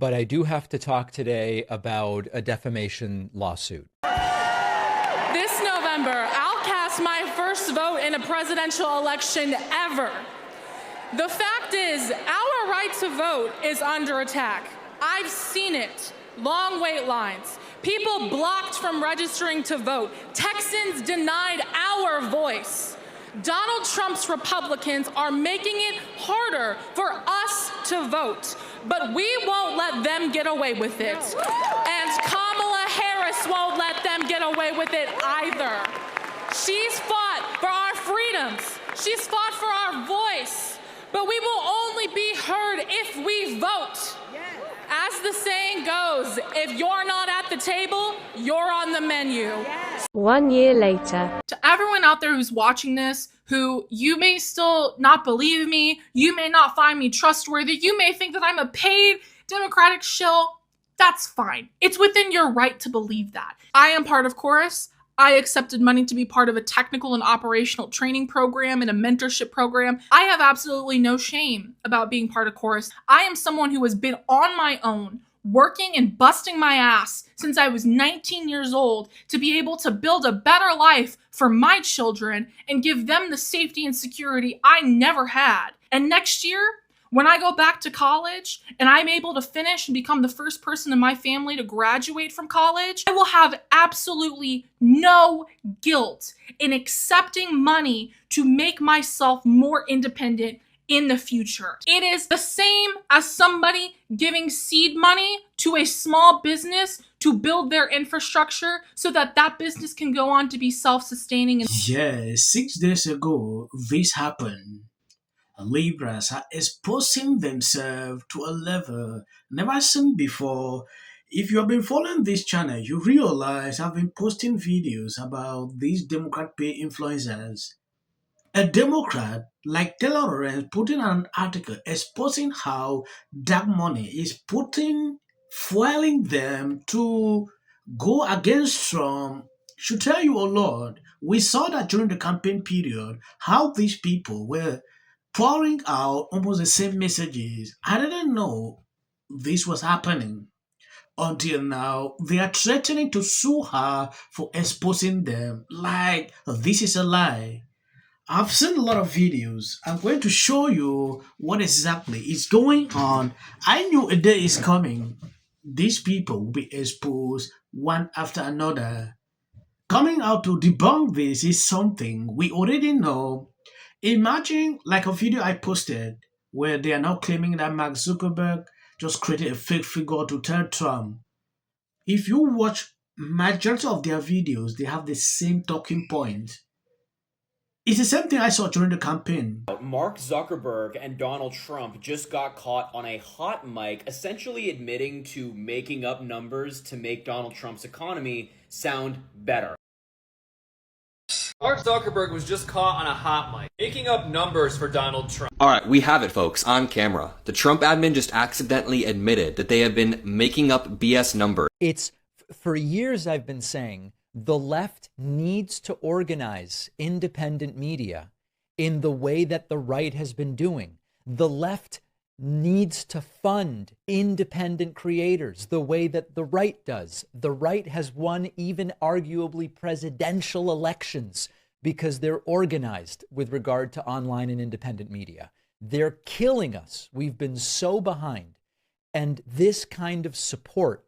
but I do have to talk today about a defamation lawsuit. This November, I'll cast my first vote in a presidential election ever. The fact is, our right to vote is under attack. I've seen it. Long wait lines. People blocked from registering to vote. Texans denied our voice. Donald Trump's Republicans are making it harder for us to vote, but we won't let them get away with it. And Kamala Harris won't let them get away with it either. She's fought for our freedoms. She's fought for our voice, but we will only be heard if we vote. As the saying goes, if you're not at the table, you're on the menu. 1 year later. To everyone out there who's watching this, who you may still not believe me, you may not find me trustworthy, you may think that I'm a paid Democratic shill, that's fine. It's within your right to believe that. I am part of Chorus. I accepted money to be part of a technical and operational training program and a mentorship program. I have absolutely no shame about being part of Chorus. I am someone who has been on my own, working and busting my ass since I was 19 years old to be able to build a better life for my children and give them the safety and security I never had. And next year, when I go back to college and I'm able to finish and become the first person in my family to graduate from college, I will have absolutely no guilt in accepting money to make myself more independent in the future. It is the same as somebody giving seed money to a small business to build their infrastructure so that that business can go on to be self-sustaining. Yes, 6 days ago, this happened. Libras are exposing themselves to a level never seen before. If you have been following this channel, you realize I've been posting videos about these Democrat pay influencers. A Democrat like Taylor Lorenz put in an article exposing how dark money is fueling them to go against Trump. Should tell you, oh Lord, we saw that during the campaign period, how these people were pouring out almost the same messages. I didn't know this was happening until now. They are threatening to sue her for exposing them. Like, this is a lie. I've seen a lot of videos. I'm going to show you what exactly is going on. I knew a day is coming. These people will be exposed one after another. Coming out to debunk this is something we already know. Imagine like a video I posted where they are now claiming that Mark Zuckerberg just created a fake figure to tell Trump. If you watch majority of their videos, they have the same talking point. It's the same thing I saw during the campaign. Mark Zuckerberg and Donald Trump just got caught on a hot mic, essentially admitting to making up numbers to make Donald Trump's economy sound better. Mark Zuckerberg was just caught on a hot mic, making up numbers for Donald Trump. Alright, we have it folks, on camera. The Trump admin just accidentally admitted that they have been making up BS numbers. It's, for years I've been saying, the left needs to organize independent media in the way that the right has been doing. The left needs to fund independent creators the way that the right does. The right has won even arguably presidential elections because they're organized with regard to online and independent media. They're killing us. We've been so behind. And this kind of support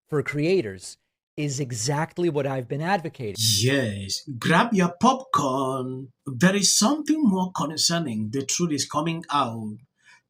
for creators is exactly what I've been advocating. Yes, grab your popcorn. There is something more concerning. The truth is coming out.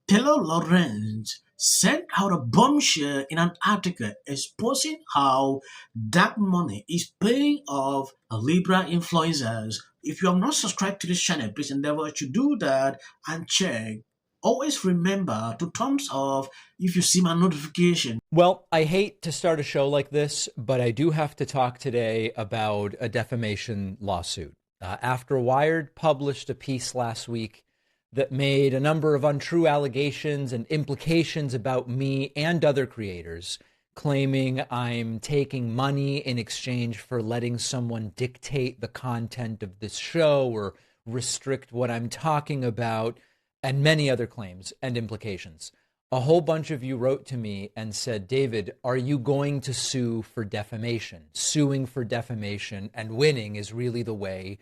Taylor Lorenz sent out a bombshell in an article exposing how dark money is paying off Libra influencers. If you have not subscribed to this channel, please endeavor to do that and check. Always remember to thumbs up if you see my notification. Well, I hate to start a show like this, but I do have to talk today about a defamation lawsuit. After Wired published a piece last week that made a number of untrue allegations and implications about me and other creators, claiming I'm taking money in exchange for letting someone dictate the content of this show or restrict what I'm talking about, and many other claims and implications. a whole bunch of you wrote to me and said, David, are you going to sue for defamation? Suing for defamation and winning is really the way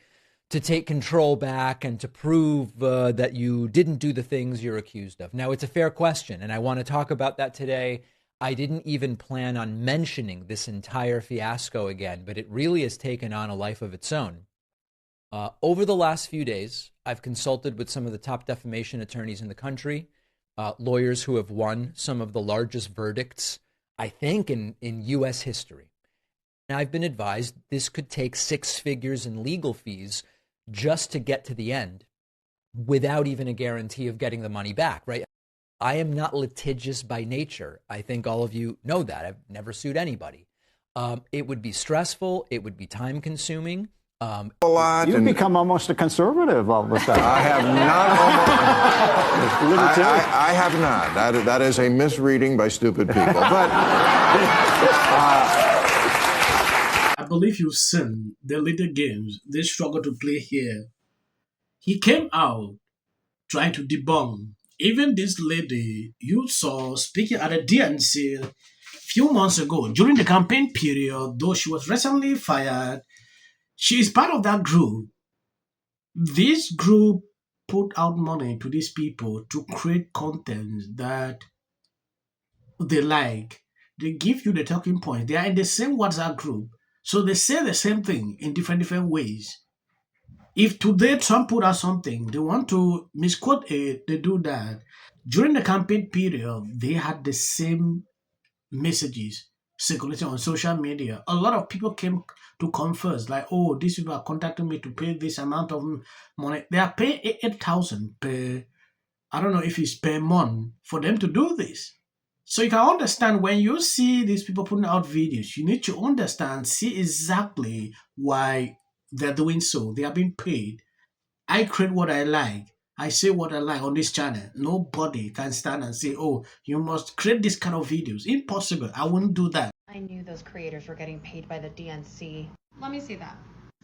to take control back and to prove that you didn't do the things you're accused of. Now, it's a fair question, and I want to talk about that today. I didn't even plan on mentioning this entire fiasco again, but it really has taken on a life of its own. Over the last few days, I've consulted with some of the top defamation attorneys in the country, lawyers who have won some of the largest verdicts, I think, in U.S. history. And I've been advised this could take 6 figures in legal fees just to get to the end without even a guarantee of getting the money back, right? I am not litigious by nature. I think all of you know that. I've never sued anybody. It would be stressful. It would be time consuming. A lot. You've become almost a conservative all of a sudden. I have not. I have not. That is a misreading by stupid people. But I believe you've seen the little games they struggle to play here. He came out trying to debunk even this lady you saw speaking at the DNC a few months ago during the campaign period, though she was recently fired. She is part of that group. This group put out money to these people to create content that they like. They give you the talking points. They are in the same WhatsApp group. So they say the same thing in different ways. If today Trump put out something, they want to misquote it, they do that. During the campaign period, they had the same messages circulating on social media. A lot of people came to confess, like, oh, these people are contacting me to pay this amount of money. They are paying 8,000 per, I don't know if it's per month for them to do this. So you can understand when you see these people putting out videos, you need to understand, see exactly why they're doing so. They are being paid. I create what I like. I say what I like on this channel. Nobody can stand and say, oh, you must create this kind of videos. Impossible. I wouldn't do that. I knew those creators were getting paid by the DNC. Let me see that.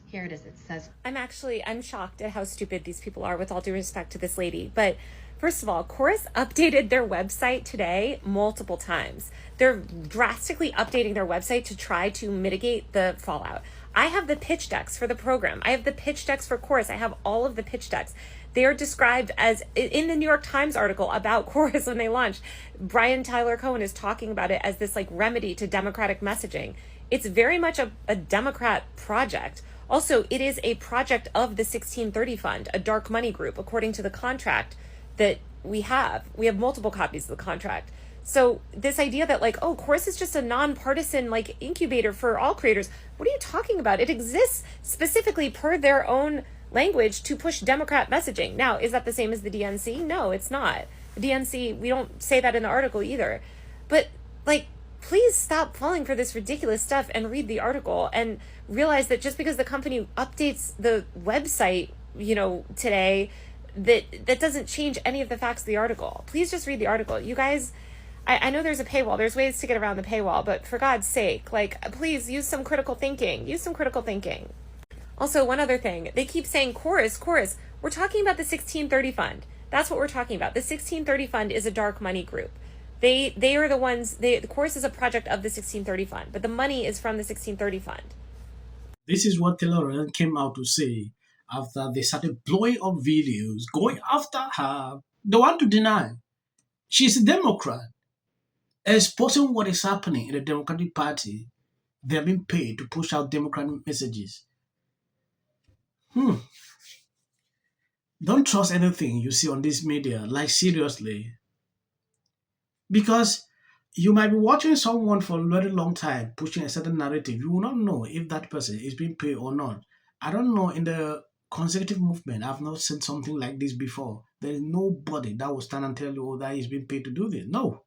Here it is. It says, I'm shocked at how stupid these people are, with all due respect to this lady. But first of all, Chorus updated their website today multiple times. They're drastically updating their website to try to mitigate the fallout. I have the pitch decks for the program. I have the pitch decks for Chorus. I have all of the pitch decks. They are described as, in the New York Times article about Chorus when they launched, Brian Tyler Cohen is talking about it as this like remedy to Democratic messaging. It's very much a Democrat project. Also, it is a project of the 1630 Fund, a dark money group, according to the contract that we have. We have multiple copies of the contract. So this idea that like, oh, Chorus is just a nonpartisan like incubator for all creators. What are you talking about? It exists specifically per their own language to push Democrat messaging. Now, is that the same as the DNC? No, it's not. The DNC, we don't say that in the article either. But like, please stop falling for this ridiculous stuff and read the article and realize that just because the company updates the website, today, that doesn't change any of the facts of the article. Please just read the article. You guys, I know there's a paywall. There's ways to get around the paywall, but for God's sake, like, please use some critical thinking. Use some critical thinking. Also, one other thing. They keep saying Chorus. We're talking about the 1630 Fund. That's what we're talking about. The 1630 Fund is a dark money group. They are the ones, the Chorus is a project of the 1630 Fund, but the money is from the 1630 Fund. This is what Taylor Lorenz came out to say after they started blowing up videos, going after her. They want to deny. She's a Democrat. Exposing what is happening in the Democratic Party. They're being paid to push out Democratic messages. Don't trust anything you see on this media, like seriously. Because you might be watching someone for a very long time pushing a certain narrative. You will not know if that person is being paid or not. I don't know, in the conservative movement, I've not seen something like this before. There is nobody that will stand and tell you, oh, that he's being paid to do this. No.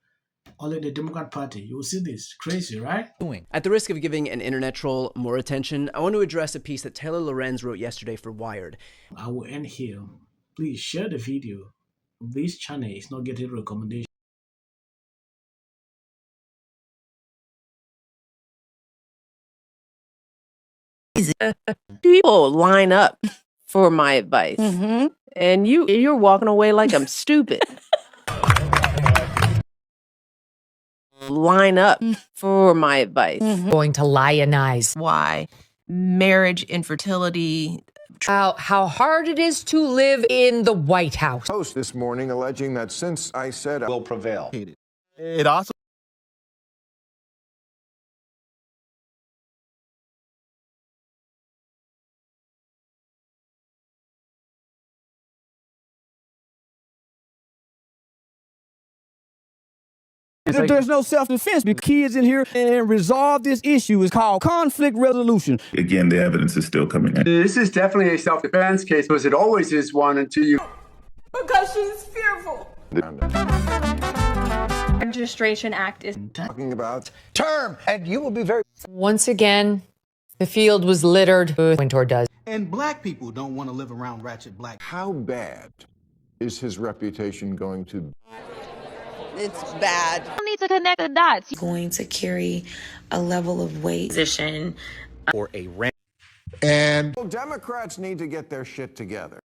Only the Democrat Party. You will see this. Crazy, right? At the risk of giving an internet troll more attention, I want to address a piece that Taylor Lorenz wrote yesterday for Wired. I will end here. Please share the video. This channel is not getting recommendations. People line up for my advice, and you're walking away like I'm stupid. line up for my advice. Going to lionize. Why? Marriage, infertility. How hard it is to live in the White House. Post this morning alleging that since I said I will prevail. It also There's no self-defense because kids in here and resolve this issue is called conflict resolution. Again, the evidence is still coming in. This is definitely a self-defense case, because it always is one until you... Because she's fearful. Registration Act is talking about term, and you will be very... Once again, the field was littered with Wintour does. And black people don't want to live around ratchet black. How bad is his reputation going to be? It's bad. You need to connect the dots. Going to carry a level of weight position or a rant. And Democrats need to get their shit together.